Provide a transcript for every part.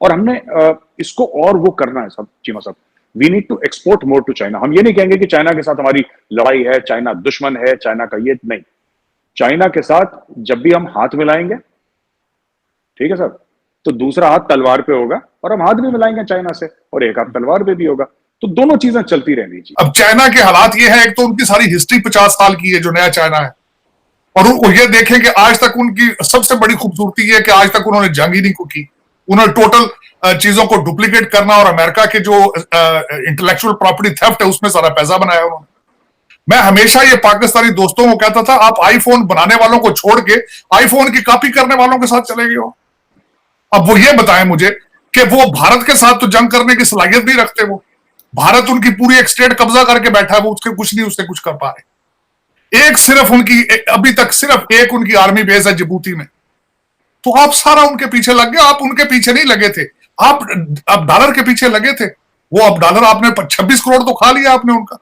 और हमने इसको और वो करना है सब चीमा साहब। We need to export more to China. हम ये नहीं कहेंगे कि चाइना के साथ हमारी लड़ाई है, चाइना दुश्मन है, चाइना का ये नहीं। चाइना के साथ जब भी हम हाथ मिलाएंगे, ठीक है सर, तो दूसरा हाथ तलवार पे होगा और हम हाथ भी मिलाएंगे चाइना से और एक हाथ तलवार पे भी होगा। तो दोनों चीजें चलती रहनी चाहिए। अब चाइना के हालात ये है, एक तो उनकी सारी हिस्ट्री 50 साल की है जो नया चाइना है, और उनको ये देखें कि आज तक उनकी सबसे बड़ी खूबसूरती है कि आज तक उन्होंने जंग ही नहीं को की। उन्होंने टोटल चीजों को डुप्लीकेट करना और अमेरिका के जो इंटेलेक्चुअल प्रॉपर्टी थेफ्ट है उसमें सारा पैसा बनाया उन्होंने। मैं हमेशा ये पाकिस्तानी दोस्तों को कहता था, आप आईफोन बनाने वालों को छोड़ के आईफोन की कॉपी करने वालों के साथ चले गए हो। अब वो ये बताएं मुझे कि वो भारत के साथ तो जंग करने की सलाहियत नहीं रखते। वो भारत उनकी पूरी एक स्टेट कब्जा करके बैठा है, वो उसके कुछ नहीं उससे कुछ कर पा रहे। एक सिर्फ उनकी अभी तक सिर्फ एक उनकी आर्मी बेस है जिबूती में। तो आप सारा उनके पीछे लग गए। आप उनके पीछे नहीं लगे थे, आप डॉलर के पीछे लगे थे। वो अब डॉलर आपने 26 करोड़ तो खा लिया आपने उनका।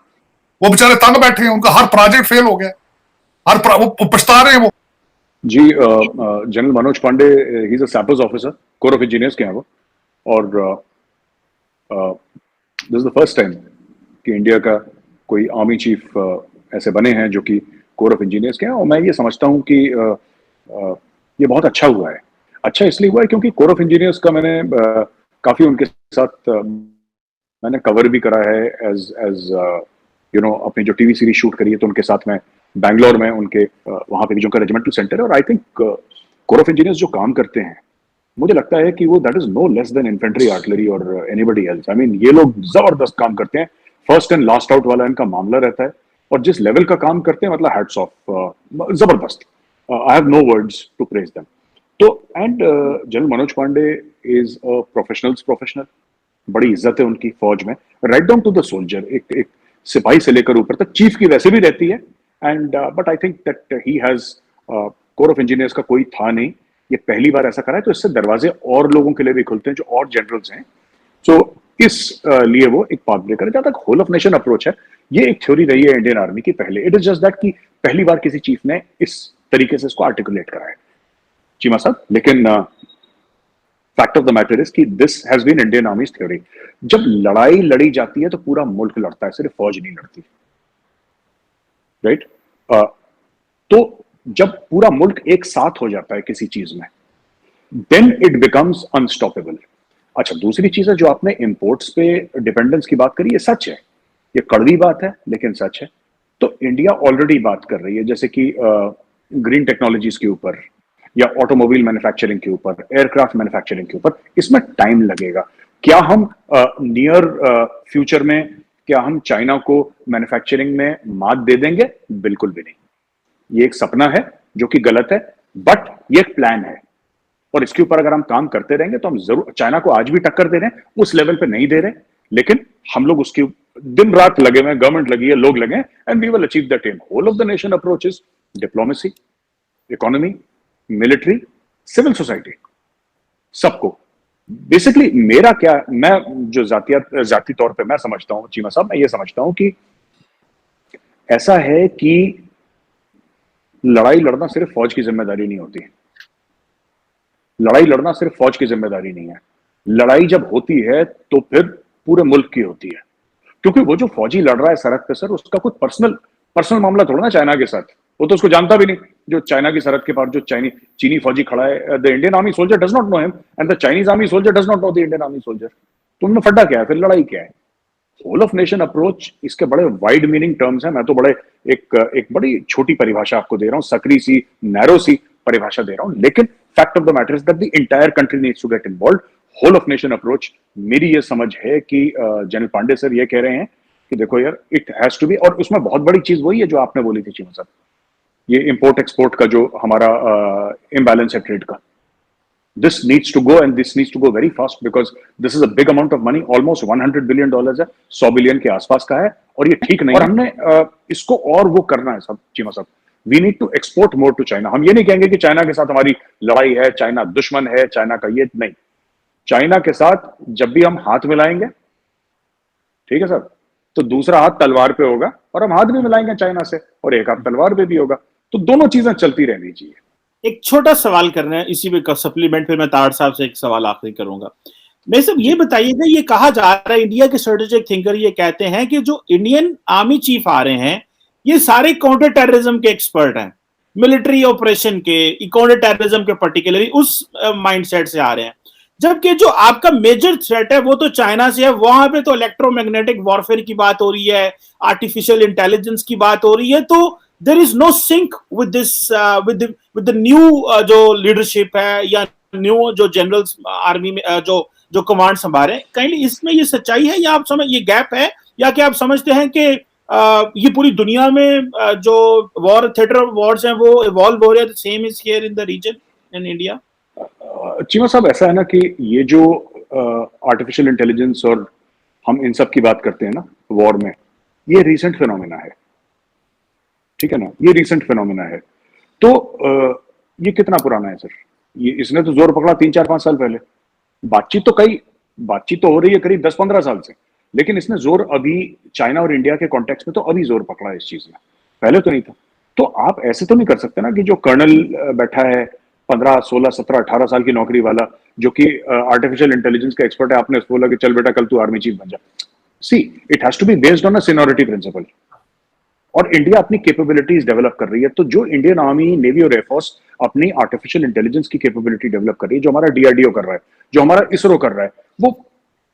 वो बेचारे तंग बैठे हैं, उनका हर प्रोजेक्ट फेल हो गया, वो पछता रहे हैं वो। जी, general Manoj Pande, he is a sappers officer, corps of engineers के हैं वो, और this is the first time कि इंडिया का कोई आर्मी चीफ ऐसे बने हैं जो कि कोर ऑफ इंजीनियर्स के हैं। और मैं ये समझता हूँ कि ये बहुत अच्छा हुआ है। अच्छा इसलिए हुआ है क्योंकि कोर ऑफ इंजीनियर्स का मैंने काफी उनके साथ मैंने कवर भी करा है एज यू नो, अपनी जो टीवी सीरीज शूट करी है तो उनके साथ मैं बैंगलोर में उनके वहां पे भी जो उनका रेजिमेंटल सेंटर है। और I think corps of engineers जो काम करते हैं, मुझे लगता है कि वो that is no less than infantry, artillery और एनीबडी एल्स। आई मीन, ये लोग जबरदस्त काम करते हैं। फर्स्ट एंड लास्ट आउट वाला इनका मामला रहता है, और जिस लेवल का काम करते हैं, मतलब हैट्स ऑफ, जबरदस्त। I have no words to praise them. तो and general Manoj Pande is a professional. बड़ी इज्जत है उनकी फौज में, right down to the soldier. एक सिपाही से लेकर ऊपर तक, चीफ की वैसे भी रहती है। And but I think that he has, core of engineers का कोई था नहीं, ये पहली बार ऐसा करा है, तो इससे दरवाजे और लोगों के लिए भी खुलते हैं जो और जनरल्स हैं। सो इस लिए वो एक पाथ ब्रेकर है। जहां तक होल ऑफ नेशन अप्रोच है, ये एक थ्योरी रही है इंडियन आर्मी की पहले। इट इज जस्ट दैट कि पहली बार किसी चीफ ने इस तरीके से इसको आर्टिकुलेट करा है, चीमा साहब। लेकिन fact of the matter is कि this has been Indian army's theory. जब लड़ाई लड़ी जाती है तो पूरा मुल्क लड़ता है, सिर्फ फौज नहीं लड़ती, राइट? तो जब पूरा मुल्क एक साथ हो जाता है किसी चीज में, देन इट बिकम्स अनस्टॉपेबल। अच्छा, दूसरी चीज है जो आपने इंपोर्ट्स पे डिपेंडेंस की बात करी, ये सच है, ये कड़वी बात है लेकिन सच है। तो इंडिया ऑलरेडी बात कर रही है जैसे कि ग्रीन टेक्नोलॉजीज के ऊपर, या ऑटोमोबाइल मैन्युफैक्चरिंग के ऊपर, एयरक्राफ्ट मैन्युफैक्चरिंग के ऊपर। इसमें टाइम लगेगा। क्या हम नियर फ्यूचर में, क्या हम चाइना को मैन्युफैक्चरिंग में मात दे देंगे? बिल्कुल भी नहीं। ये एक सपना है जो कि गलत है, बट ये एक प्लान है, और इसके ऊपर अगर हम काम करते रहेंगे तो हम जरूर, चाइना को आज भी टक्कर दे रहे हैं, उस लेवल पे नहीं दे रहे, लेकिन हम लोग उसकी दिन रात लगे हुए, गवर्नमेंट लगी है, लोग लगे हैं, and we will achieve that aim. Whole of the nation approach is diplomacy, economy, military, civil society, सबको। बेसिकली मेरा क्या, मैं जो जाती तौर पे मैं समझता हूं चीमा साहब, मैं ये समझता हूं कि ऐसा है कि लड़ाई लड़ना सिर्फ फौज की जिम्मेदारी नहीं होती। लड़ाई लड़ना सिर्फ फौज की जिम्मेदारी नहीं है। लड़ाई जब होती है तो फिर पूरे मुल्क की होती है, क्योंकि वो जो फौजी लड़ रहा है सरहद पे, सर, उसका कुछ पर्सनल मामला थोड़ा ना चाइना के साथ। वो तो उसको जानता भी नहीं, जो चाइना की सरहद के पार जो चीनी फौजी खड़ा है। The Indian army soldier does not know him, and the Chinese army soldier does not know the Indian army soldier. तो उनमें फड्डा क्या है, फिर लड़ाई क्या है? होल ऑफ नेशन अप्रोच, इसके बड़े वाइड मीनिंग टर्म्स हैं। मैं तो बड़े एक बड़ी छोटी परिभाषा आपको दे रहा हूं, सकरी सी, नैरो सी परिभाषा दे रहा हूं, लेकिन fact of the matter is that the entire country needs to get involve. Whole of nation approach, मेरी ये समझ है कि जनरल पांडे सर ये कह रहे हैं कि देखो यार, इट हैज टू बी। और उसमें बहुत बड़ी चीज वही है जो आपने बोली थी चीमा साहब, ये इंपोर्ट एक्सपोर्ट का जो हमारा इम्बैलेंस है ट्रेड का, this needs to go, and this needs to go very fast because this is a big amount of money, almost $100 billion है, 100 बिलियन के आसपास का है, और ये ठीक नहीं है। और हमने इसको और वो करना है सब चीमा साहब। We need to export more to China. हम ये नहीं कहेंगे कि चाइना के साथ हमारी लड़ाई है, चाइना दुश्मन है, चाइना का ये नहीं। चाइना के साथ जब भी हम हाथ मिलाएंगे, ठीक है सर, तो दूसरा हाथ तलवार पे होगा और हम हाथ भी मिलाएंगे चाइना से और एक हाथ तलवार पे भी होगा। तो दोनों चीजें चलती रहनी चाहिए। एक छोटा सवाल करना है इसी में सप्लीमेंट, फिर मैं ताड़ साहब से एक सवाल आखिरी करूंगा। मैं सब ये बताइएगा, ये कहा जा रहा है, इंडिया के स्ट्रेटेजिक थिंकर ये कहते हैं कि जो इंडियन आर्मी चीफ आ रहे हैं ये सारे काउंटर टेररिज्म के एक्सपर्ट हैं, मिलिट्री ऑपरेशन के, काउंटर टेररिज्म के, पर्टिकुलरली उस माइंडसेट से आ रहे हैं। जबकि जो आपका मेजर थ्रेट है वो तो चाइना से है, वहां पे तो इलेक्ट्रोमैग्नेटिक वॉरफेयर की बात हो रही है, आर्टिफिशियल इंटेलिजेंस की बात हो रही है, तो there is no sync with this, with the new जो लीडरशिप है या न्यू जो जनरल्स आर्मी में जो कमांड संभाले। कहीं इसमें ये सच्चाई है या आप समझ ये गैप है, या क्या आप समझते हैं कि ये पूरी दुनिया में जो वॉर थिएटर वॉर्स हैं वो इवॉल्व हो रहे हैं, same is here in the region in India? Cheema साहब, ऐसा है ना कि ये जो आर्टिफिशियल इंटेलिजेंस और हम इन सब की बात करते हैं ना वॉर में, ये रीसेंट फिनोमेना है, ठीक है ना, ये रीसेंट फिनोमेना है। तो ये कितना पुराना है सर? ये इसने तो जोर पकड़ा 3-4-5 साल पहले। बातचीत तो हो रही है करीब 10-15 साल से, लेकिन इसने जोर अभी चाइना और इंडिया के कॉन्टेक्स्ट में तो अभी जोर पकड़ा है इस चीज में, पहले तो नहीं था। तो आप ऐसे तो नहीं कर सकते ना कि जो कर्नल बैठा है 15, 16, 17, 18 साल की नौकरी वाला, जो कि आर्टिफिशियल इंटेलिजेंस का एक्सपर्ट है, आपने उसको बोला कि चल बेटा कल तू आर्मी चीफ बन जा। See, it has to be based on a seniority principle, और इंडिया अपनी कैपेबिलिटीज डेवलप कर रही है। तो जो इंडियन आर्मी, नेवी और एयरफोर्स अपनी आर्टिफिशियल इंटेलिजेंस की कैपेबिलिटी डेवलप कर रही है, जो हमारा डीआरडीओ कर रहा है, जो हमारा इसरो कर रहा है, वो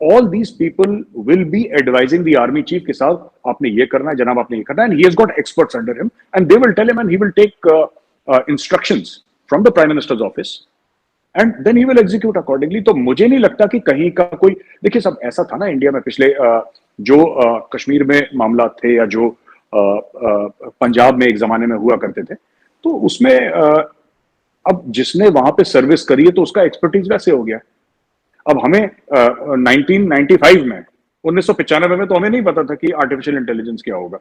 all these people will be advising the army chief के साथ आपने ये करना है जनाब, आपने ये करना है, and he has got experts under him and they will tell him and he will take instructions from the prime minister's office and then he will execute accordingly। तो मुझे नहीं लगता कि कहीं का कोई, देखिए सब ऐसा था ना इंडिया में पिछले जो कश्मीर में मामला थे या जो पंजाब में एक जमाने में हुआ करते थे, तो उसमें अब जिसने वहां पे सर्विस करी है तो उसका एक्सपर्टीज वैसे हो गया। अब हमें 1995 में 1995 में तो हमें नहीं पता था कि आर्टिफिशियल इंटेलिजेंस क्या होगा।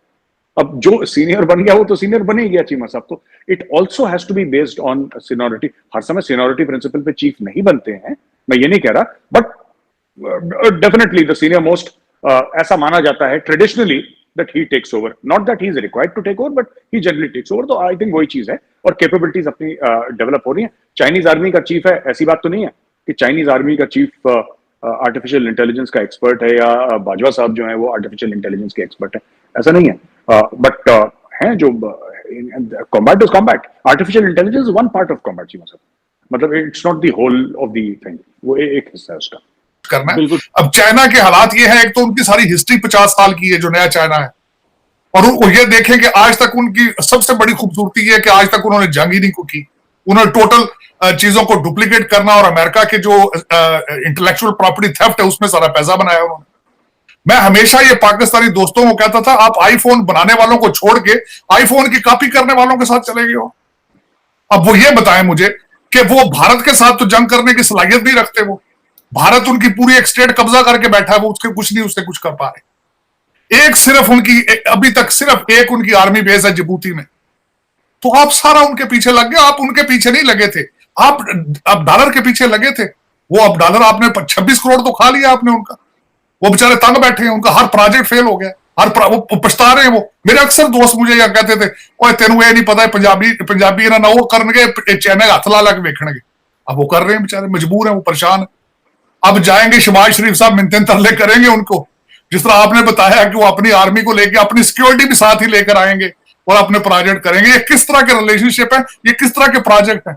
अब जो सीनियर बन गया वो तो सीनियर बन ही गया चीमा साहब। तो it also has to be based on seniority. हर समय सीनियरिटी प्रिंसिपल पे चीफ नहीं बनते हैं, मैं ये नहीं कह रहा, but definitely the senior most ऐसा माना जाता है traditionally that he takes over, not that he is required to take over, but he generally takes over। तो आई थिंक वही चीज है, और कैपेबिलिटीज अपनी डेवलप हो रही है। चाइनीज आर्मी का चीफ है, ऐसी बात तो नहीं है कि चाइनीज आर्मी का चीफ आर्टिफिशियल इंटेलिजेंस का एक्सपर्ट है, या बाजवा साहब जो है वो आर्टिफिशियल इंटेलिजेंस के एक्सपर्ट है, ऐसा नहीं है। बट हैं जो combat is combat, artificial intelligence one part of combat Cheema साहब, मतलब it's not the whole of the thing, वो एक हिस्सा है उसका करना है। अब चाइना के हालात ये है, एक तो उनकी सारी हिस्ट्री 50 साल की है जो नया चाइना है, और उनको ये देखें कि आज तक उनकी सबसे बड़ी खूबसूरती है कि आज तक उन्होंने जंग ही नहीं की। उन्होंने टोटल चीजों को डुप्लीकेट करना और अमेरिका के जो इंटेलेक्चुअल प्रॉपर्टी थेफ्ट है उसमें सारा पैसा बनाया उन्होंने। मैं हमेशा ये पाकिस्तानी दोस्तों को कहता था, आप आईफोन बनाने वालों को छोड़ के आईफोन की कॉपी करने वालों के साथ चले गए हो। अब वो ये बताएं मुझे कि वो भारत के साथ तो जंग करने की सलाहियत नहीं रखते। वो भारत उनकी पूरी एक स्टेट कब्जा करके बैठा है, वो उसके कुछ नहीं उससे कुछ कर पा रहे। एक सिर्फ उनकी अभी तक सिर्फ एक उनकी आर्मी बेस है जिबूती में। तो आप सारा उनके पीछे लग गए। आप उनके पीछे नहीं लगे थे, आप डॉलर के पीछे लगे थे। वो अब डॉलर आपने 26 करोड़ तो खा लिया आपने उनका। वो बेचारे तंग बैठे हैं, उनका हर प्रोजेक्ट फेल हो गया, वो पछता रहे हैं। वो मेरे अक्सर दोस्त मुझे यह कहते थे, ओए तेनू ये नहीं पता है पंजाबी ना वो करनगे चैने हथ ला लग वेखणगे। अब वो कर रहे हैं, बेचारे मजबूर हैं, वो परेशान है। अब जाएंगे शहबाज शरीफ साहब मिन्नतें तरले करेंगे उनको, जिस तरह आपने बताया कि वो अपनी आर्मी को लेकर अपनी सिक्योरिटी भी साथ ही लेकर आएंगे और अपने प्रोजेक्ट करेंगे। ये किस तरह के रिलेशनशिप है, ये किस तरह के प्रोजेक्ट है?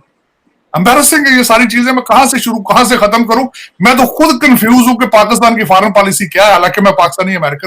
एम्बैरेसिंग है ये सारी चीजें। मैं कहां से शुरू कहां से खत्म करूं? मैं तो खुद कंफ्यूज हूं कि पाकिस्तान की फॉरेन पॉलिसी क्या है, हालांकि मैं पाकिस्तानी अमेरिकन हूं।